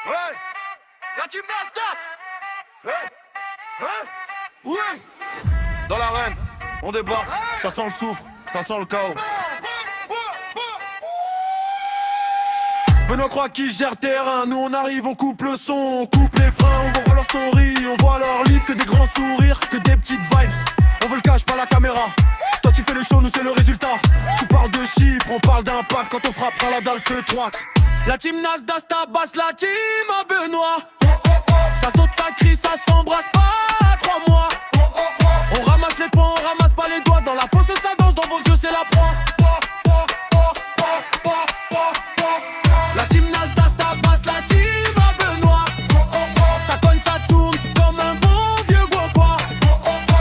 Ouais. La team Nastas. Oui. Dans l'arène, on débarque. Ça sent le soufre, ça sent le chaos. Benoît croit qu'il gère terrain. Nous on arrive, on coupe le son, on coupe les freins. On voit leur story, on voit leur livre. Que des grands sourires, que des petites vibes. On veut le cash, pas la caméra. Toi tu fais le show, nous c'est le résultat. Tu parles de chiffres, on parle d'impact. Quand on frappe, la dalle se troite. La team Nasdaq tabasse la team à Benoît. Ça saute, ça crie, ça s'embrasse pas, crois-moi. On ramasse les points, on ramasse pas les doigts. Dans la fosse ça danse, dans vos yeux c'est la proie. La team Nasdaq tabasse la team à Benoît. Ça cogne, ça tourne comme un bon vieux guapa.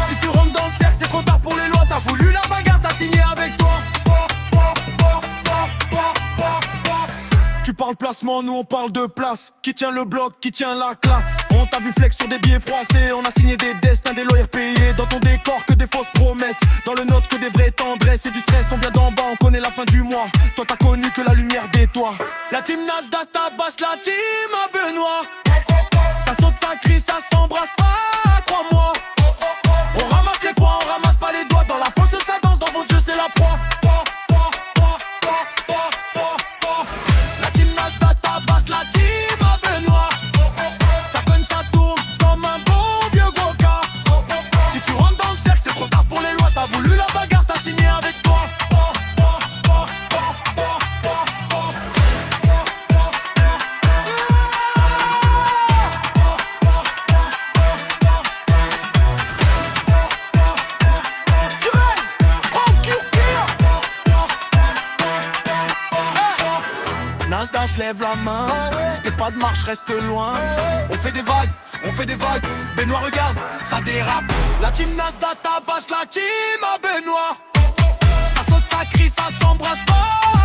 Si tu rentres dans le cercle, c'est trop tard pour les lois. T'as voulu la bagarre, t'as signé avec toi. Tu parles placement, nous on parle de place. Qui tient le bloc, qui tient la classe. On t'a vu flex sur des billets froissés. On a signé des destins, des lawyers payés. Dans ton décor que des fausses promesses. Dans le nôtre que des vraies tendresses. Et du stress, on vient d'en bas, on connaît la fin du mois. Toi t'as connu que la lumière des toits. La team Nasdaq tabasse la team à Benoît. Ça saute, ça crie, ça s'embrasse pas, crois-moi. On ramasse les points, on ramasse pas les doigts. Dans la fosse ça danse, dans vos yeux c'est la proie. La team Nasdaq tabasse la team à Benoît. Ça cogne, ça tourne comme un bon vieux goka. Si tu rentres dans le cercle, c'est trop tard pour les lois. T'as voulu la bagarre, t'as signé avec toi. Nasdaq se lève la main. Si t'es pas de marche, reste loin. On fait des vagues, on fait des vagues. Benoît regarde, ça dérape. La team Nasdaq tabasse la team à Benoît. Ça saute, ça crie, ça s'embrasse pas.